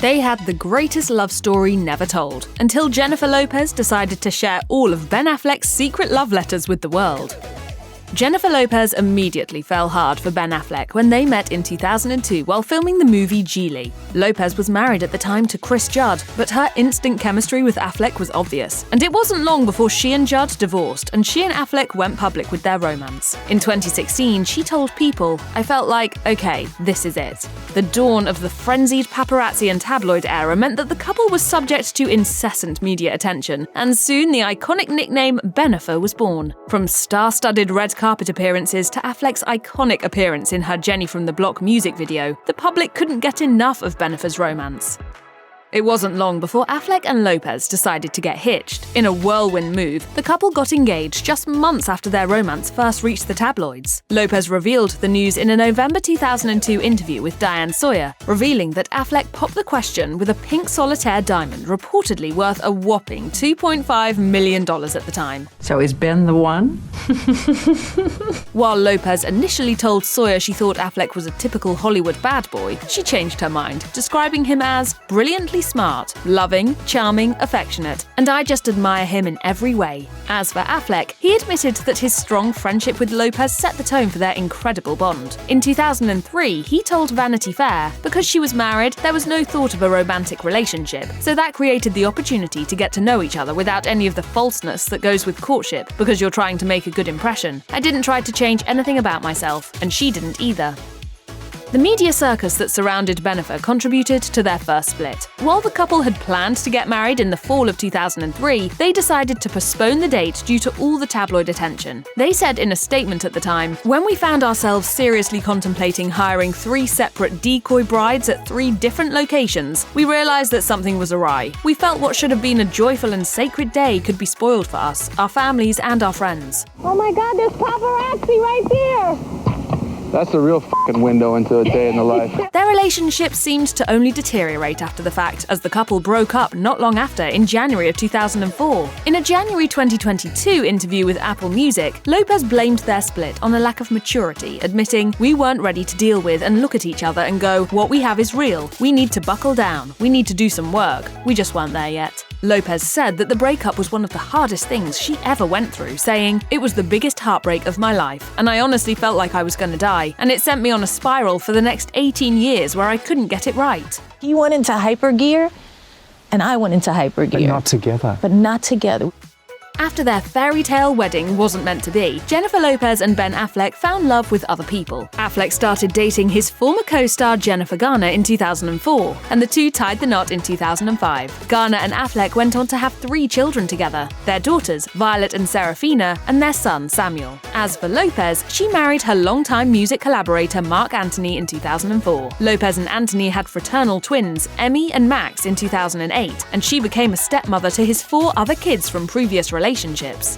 They had the greatest love story never told, until Jennifer Lopez decided to share all of Ben Affleck's secret love letters with the world. Jennifer Lopez immediately fell hard for Ben Affleck when they met in 2002 while filming the movie Geely. Lopez was married at the time to Chris Judd, but her instant chemistry with Affleck was obvious. And it wasn't long before she and Judd divorced, and she and Affleck went public with their romance. In 2016, she told People, "I felt like, okay, this is it." The dawn of the frenzied paparazzi and tabloid era meant that the couple was subject to incessant media attention, and soon the iconic nickname Bennifer was born. From star-studded red carpet appearances to Affleck's iconic appearance in her Jenny from the Block music video, the public couldn't get enough of Bennifer's romance. It wasn't long before Affleck and Lopez decided to get hitched. In a whirlwind move, the couple got engaged just months after their romance first reached the tabloids. Lopez revealed the news in a November 2002 interview with Diane Sawyer, revealing that Affleck popped the question with a pink solitaire diamond reportedly worth a whopping $2.5 million at the time. So is Ben the one? While Lopez initially told Sawyer she thought Affleck was a typical Hollywood bad boy, she changed her mind, describing him as brilliantly smart, loving, charming, affectionate, and I just admire him in every way. As for Affleck, he admitted that his strong friendship with Lopez set the tone for their incredible bond. In 2003, he told Vanity Fair, because she was married, there was no thought of a romantic relationship, so that created the opportunity to get to know each other without any of the falseness that goes with courtship, because you're trying to make a good impression. I didn't try to change anything about myself, and she didn't either. The media circus that surrounded Bennifer contributed to their first split. While the couple had planned to get married in the fall of 2003, they decided to postpone the date due to all the tabloid attention. They said in a statement at the time, "When we found ourselves seriously contemplating hiring 3 separate decoy brides at 3 different locations, we realized that something was awry. We felt what should have been a joyful and sacred day could be spoiled for us, our families, and our friends." Oh my God, there's paparazzi right there! That's a real f***ing window into a day in the life. Their relationship seemed to only deteriorate after the fact, as the couple broke up not long after in January of 2004. In a January 2022 interview with Apple Music, Lopez blamed their split on a lack of maturity, admitting, "We weren't ready to deal with and look at each other and go, what we have is real. We need to buckle down. We need to do some work. We just weren't there yet." Lopez said that the breakup was one of the hardest things she ever went through, saying, "It was the biggest heartbreak of my life, and I honestly felt like I was going to die, and it sent me on a spiral for the next 18 years where I couldn't get it right." He went into hyper gear, and I went into hyper gear. But not together. But not together. After their fairy tale wedding wasn't meant to be, Jennifer Lopez and Ben Affleck found love with other people. Affleck started dating his former co-star Jennifer Garner in 2004, and the two tied the knot in 2005. Garner and Affleck went on to have 3 children together, their daughters, Violet and Serafina, and their son, Samuel. As for Lopez, she married her longtime music collaborator Mark Anthony in 2004. Lopez and Anthony had fraternal twins, Emmy and Max, in 2008, and she became a stepmother to his 4 other kids from previous relationships.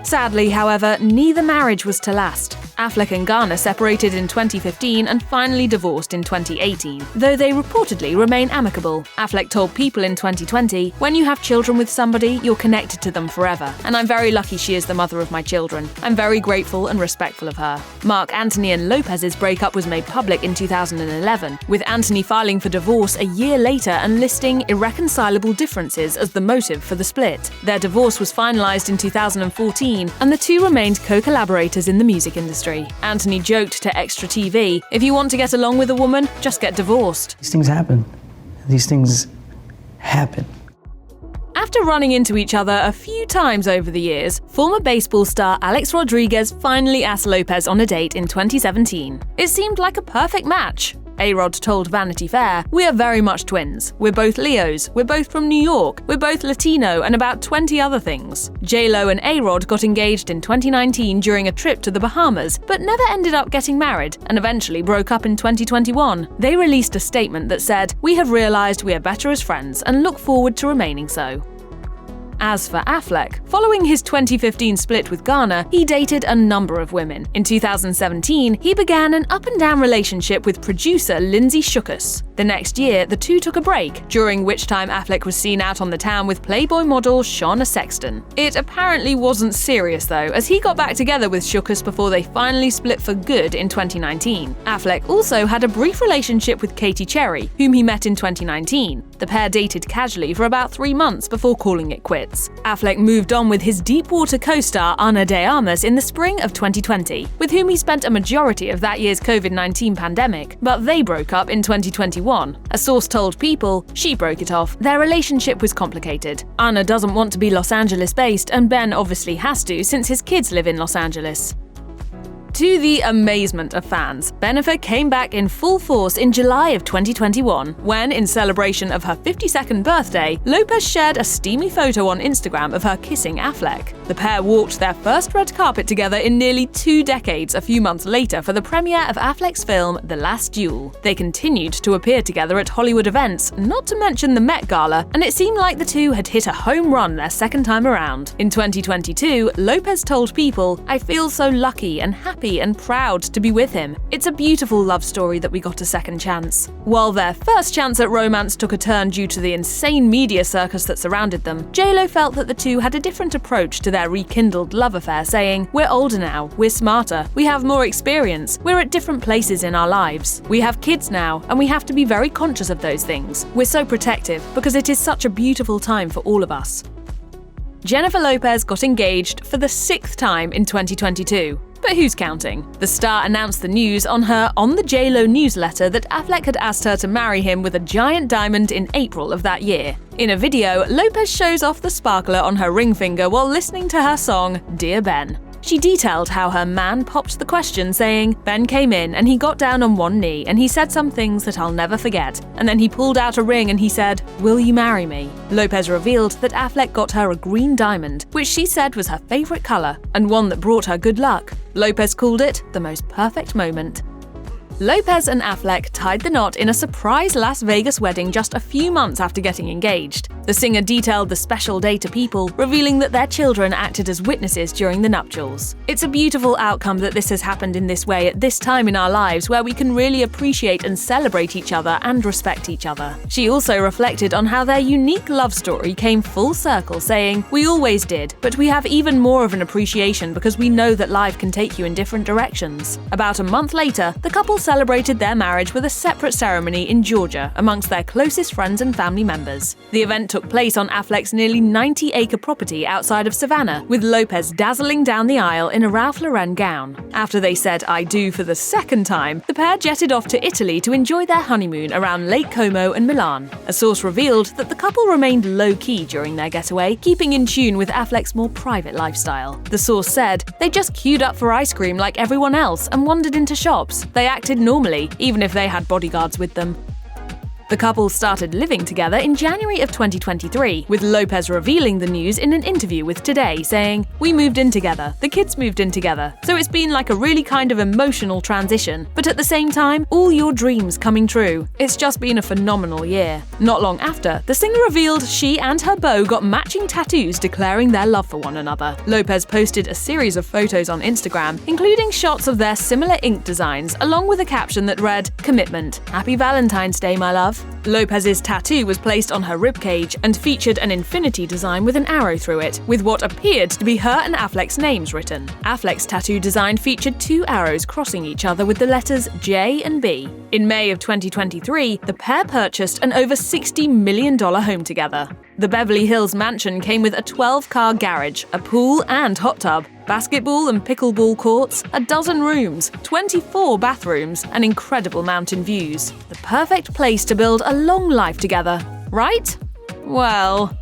Sadly, however, neither marriage was to last. Affleck and Garner separated in 2015 and finally divorced in 2018, though they reportedly remain amicable. Affleck told People in 2020, "When you have children with somebody, you're connected to them forever, and I'm very lucky she is the mother of my children. I'm very grateful and respectful of her." Mark Anthony and Lopez's breakup was made public in 2011, with Anthony filing for divorce a year later and listing irreconcilable differences as the motive for the split. Their divorce was finalized in 2014, and the two remained co-collaborators in the music industry. Anthony joked to Extra TV, "If you want to get along with a woman, just get divorced." These things happen. These things happen. After running into each other a few times over the years, former baseball star Alex Rodriguez finally asked Lopez on a date in 2017. It seemed like a perfect match. A-Rod told Vanity Fair, "We are very much twins. We're both Leos, we're both from New York, we're both Latino, and about 20 other things." J-Lo and A-Rod got engaged in 2019 during a trip to the Bahamas, but never ended up getting married, and eventually broke up in 2021. They released a statement that said, "We have realized we are better as friends and look forward to remaining so." As for Affleck, following his 2015 split with Garner, he dated a number of women. In 2017, he began an up-and-down relationship with producer Lindsay Shookus. The next year, the two took a break, during which time Affleck was seen out on the town with Playboy model Shauna Sexton. It apparently wasn't serious though, as he got back together with Shookus before they finally split for good in 2019. Affleck also had a brief relationship with Katie Cherry, whom he met in 2019. The pair dated casually for about 3 months before calling it quits. Affleck moved on with his Deepwater co-star Ana de Armas in the spring of 2020, with whom he spent a majority of that year's COVID-19 pandemic, but they broke up in 2021. A source told People she broke it off. Their relationship was complicated. Ana doesn't want to be Los Angeles-based, and Ben obviously has to since his kids live in Los Angeles. To the amazement of fans, Bennifer came back in full force in July of 2021, when, in celebration of her 52nd birthday, Lopez shared a steamy photo on Instagram of her kissing Affleck. The pair walked their first red carpet together in nearly 2 decades a few months later for the premiere of Affleck's film The Last Duel. They continued to appear together at Hollywood events, not to mention the Met Gala, and it seemed like the two had hit a home run their second time around. In 2022, Lopez told People, "I feel so lucky and happy and proud to be with him. It's a beautiful love story that we got a second chance." While their first chance at romance took a turn due to the insane media circus that surrounded them, J.Lo felt that the two had a different approach to their rekindled love affair, saying, "We're older now, we're smarter, we have more experience, we're at different places in our lives. We have kids now, and we have to be very conscious of those things. We're so protective because it is such a beautiful time for all of us." Jennifer Lopez got engaged for the 6th time in 2022. But who's counting? The star announced the news on her On the J.Lo newsletter that Affleck had asked her to marry him with a giant diamond in April of that year. In a video, Lopez shows off the sparkler on her ring finger while listening to her song, Dear Ben. She detailed how her man popped the question, saying, "Ben came in and he got down on one knee and he said some things that I'll never forget. And then he pulled out a ring and he said, 'Will you marry me?'" Lopez revealed that Affleck got her a green diamond, which she said was her favorite color and one that brought her good luck. Lopez called it the most perfect moment. Lopez and Affleck tied the knot in a surprise Las Vegas wedding just a few months after getting engaged. The singer detailed the special day to People, revealing that their children acted as witnesses during the nuptials. "It's a beautiful outcome that this has happened in this way at this time in our lives where we can really appreciate and celebrate each other and respect each other." She also reflected on how their unique love story came full circle, saying, "We always did, but we have even more of an appreciation because we know that life can take you in different directions." About a month later, the couple celebrated their marriage with a separate ceremony in Georgia amongst their closest friends and family members. The event took place on Affleck's nearly 90-acre property outside of Savannah, with Lopez dazzling down the aisle in a Ralph Lauren gown. After they said "I do" for the second time, the pair jetted off to Italy to enjoy their honeymoon around Lake Como and Milan. A source revealed that the couple remained low-key during their getaway, keeping in tune with Affleck's more private lifestyle. The source said, "They just queued up for ice cream like everyone else and wandered into shops. They acted normally, even if they had bodyguards with them." The couple started living together in January of 2023, with Lopez revealing the news in an interview with Today, saying, "We moved in together, the kids moved in together, so it's been like a really kind of emotional transition, but at the same time, all your dreams coming true. It's just been a phenomenal year." Not long after, the singer revealed she and her beau got matching tattoos declaring their love for one another. Lopez posted a series of photos on Instagram, including shots of their similar ink designs, along with a caption that read, "Commitment. Happy Valentine's Day, my love." Lopez's tattoo was placed on her ribcage and featured an infinity design with an arrow through it, with what appeared to be her and Affleck's names written. Affleck's tattoo design featured 2 arrows crossing each other with the letters J and B. In May of 2023, the pair purchased an over $60 million home together. The Beverly Hills mansion came with a 12-car garage, a pool and hot tub, basketball and pickleball courts, a dozen rooms, 24 bathrooms, and incredible mountain views. The perfect place to build a long life together, right? Well,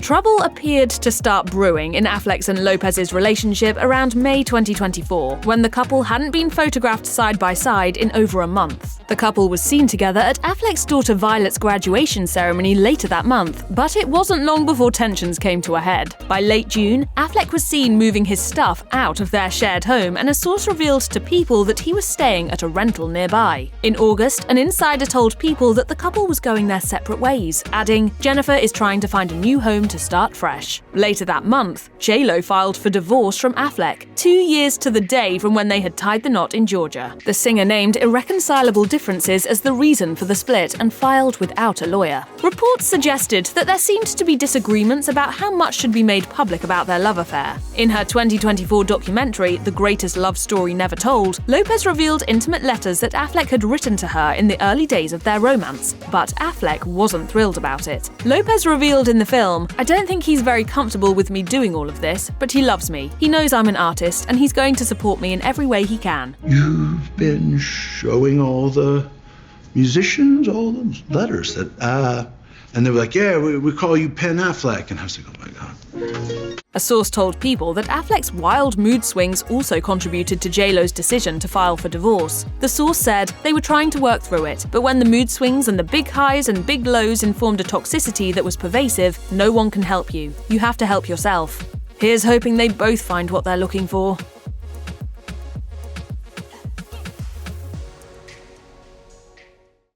trouble appeared to start brewing in Affleck's and Lopez's relationship around May 2024, when the couple hadn't been photographed side by side in over a month. The couple was seen together at Affleck's daughter Violet's graduation ceremony later that month, but it wasn't long before tensions came to a head. By late June, Affleck was seen moving his stuff out of their shared home, and a source revealed to People that he was staying at a rental nearby. In August, an insider told People that the couple was going their separate ways, adding, "Jennifer is trying to find a new home home to start fresh. Later that month, J-Lo filed for divorce from Affleck, 2 years to the day from when they had tied the knot in Georgia. The singer named irreconcilable differences as the reason for the split and filed without a lawyer. Reports suggested that there seemed to be disagreements about how much should be made public about their love affair. In her 2024 documentary, The Greatest Love Story Never Told, Lopez revealed intimate letters that Affleck had written to her in the early days of their romance, but Affleck wasn't thrilled about it. Lopez revealed in the film, "I don't think he's very comfortable with me doing all of this, but he loves me. He knows I'm an artist, and he's going to support me in every way he can." You've been showing all the musicians all those letters that, and they were like, yeah, we call you Ben Affleck. And I was like, oh my God. A source told People that Affleck's wild mood swings also contributed to J-Lo's decision to file for divorce. The source said they were trying to work through it, but when the mood swings and the big highs and big lows informed a toxicity that was pervasive, no one can help you. You have to help yourself. Here's hoping they both find what they're looking for.